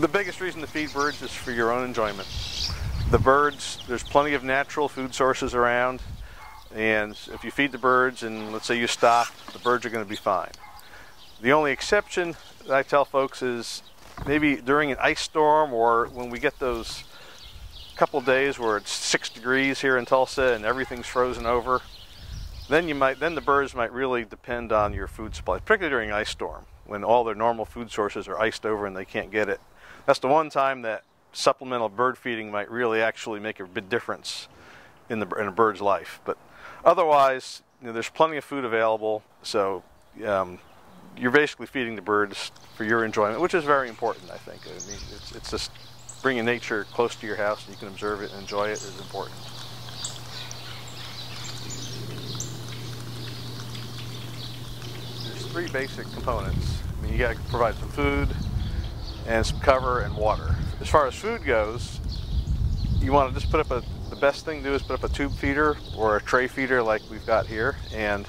The biggest reason to feed birds is for your own enjoyment. The birds, there's plenty of natural food sources around, and if you feed the birds and let's say you stop, the birds are going to be fine. The only exception that I tell folks is maybe during an ice storm, or when we get those couple of days where it's 6 degrees here in Tulsa and everything's frozen over, then the birds might really depend on your food supply, particularly during an ice storm when all their normal food sources are iced over and they can't get it. That's the one time that supplemental bird feeding might really actually make a big difference in a bird's life. But otherwise, there's plenty of food available, so you're basically feeding the birds for your enjoyment, which is very important, I think. I mean, it's just bringing nature close to your house and you can observe it and enjoy it is important. There's 3 basic components. I mean, you got to provide some food and some cover and water. As far as food goes, you want to just put up the best thing to do is put up a tube feeder or a tray feeder like we've got here, and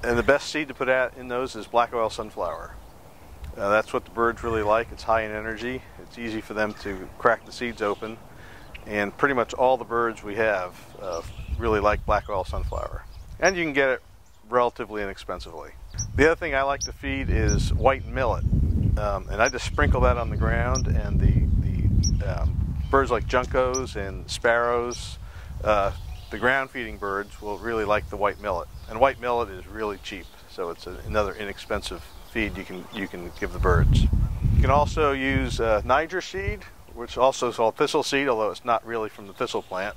the best seed to put out in those is black oil sunflower. That's what the birds really like. It's high in energy. It's easy for them to crack the seeds open, and pretty much all the birds we have really like black oil sunflower. And you can get it relatively inexpensively. The other thing I like to feed is white millet, and I just sprinkle that on the ground, and the birds like juncos and sparrows, the ground feeding birds will really like the white millet. And white millet is really cheap, so it's another inexpensive feed you can give the birds. You can also use Niger seed, which also is called thistle seed, although it's not really from the thistle plant.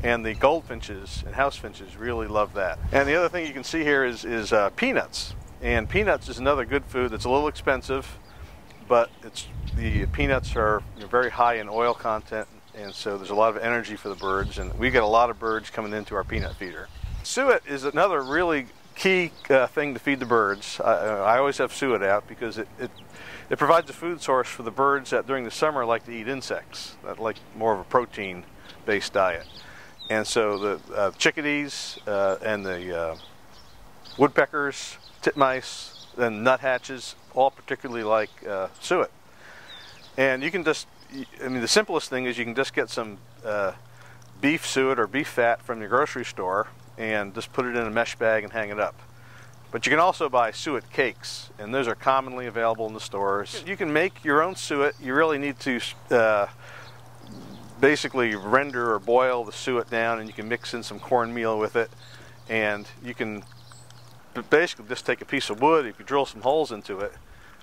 And the goldfinches and house finches really love that. And the other thing you can see here is peanuts. And peanuts is another good food that's a little expensive, but the peanuts are very high in oil content, and so there's a lot of energy for the birds, and we get a lot of birds coming into our peanut feeder. Suet is another really key thing to feed the birds. I always have suet out because it provides a food source for the birds that during the summer like to eat insects, that like more of a protein-based diet. And so the chickadees and the woodpeckers, titmice, and nuthatches all particularly like suet. And you can just, the simplest thing is you can just get some beef suet or beef fat from your grocery store and just put it in a mesh bag and hang it up. But you can also buy suet cakes, and those are commonly available in the stores. You can make your own suet. You really need to basically render or boil the suet down, and you can mix in some cornmeal with it, and you can basically just take a piece of wood. If you drill some holes into it,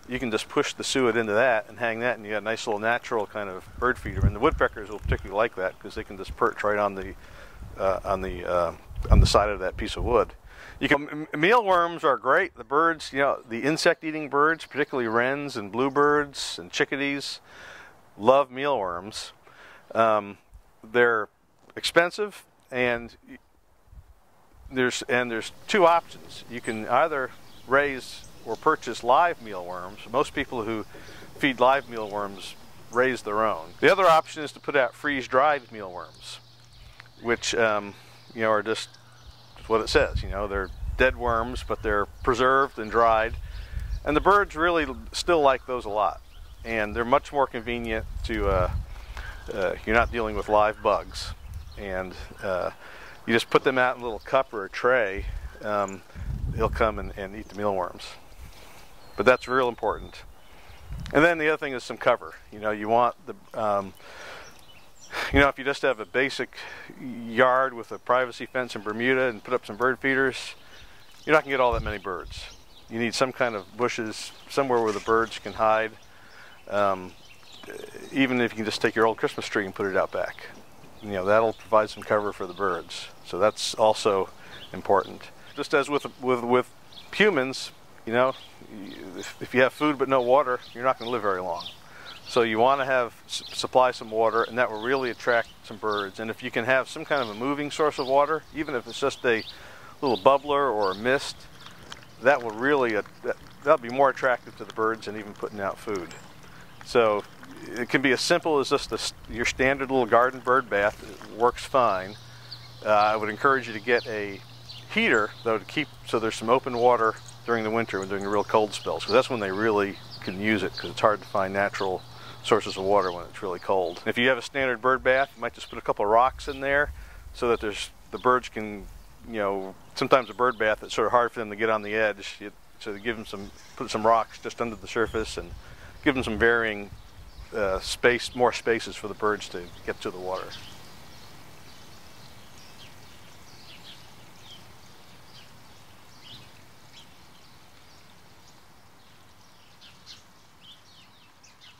you can just push the suet into that and hang that, and you got a nice little natural kind of bird feeder. And the woodpeckers will particularly like that because they can just perch right on the side of that piece of wood. Mealworms are great. The birds, the insect-eating birds, particularly wrens and bluebirds and chickadees, love mealworms. They're expensive, and there's 2 options. You can either raise or purchase live mealworms. Most people who feed live mealworms raise their own. The other option is to put out freeze-dried mealworms, which are just what it says. They're dead worms, but they're preserved and dried, and the birds really still like those a lot. And they're much more convenient to. You're not dealing with live bugs, and you just put them out in a little cup or a tray. They'll come and eat the mealworms. But that's real important. And then the other thing is some cover. You want the, if you just have a basic yard with a privacy fence in Bermuda and put up some bird feeders, you're not going to get all that many birds. You need some kind of bushes somewhere where the birds can hide. Even if you can just take your old Christmas tree and put it out back. That'll provide some cover for the birds. So that's also important. Just as with humans, if you have food but no water, you're not going to live very long. So you want to supply some water, and that will really attract some birds. And if you can have some kind of a moving source of water, even if it's just a little bubbler or a mist, that will really that'll be more attractive to the birds than even putting out food. So it can be as simple as just your standard little garden bird bath. It works fine. I would encourage you to get a heater, though, to keep so there's some open water during the winter when during the real cold spells, because that's when they really can use it, because it's hard to find natural sources of water when it's really cold. If you have a standard bird bath, you might just put a couple of rocks in there so that the birds can, sometimes a bird bath, it's sort of hard for them to get on the edge. So give them put some rocks just under the surface and give them some varying more spaces for the birds to get to the water.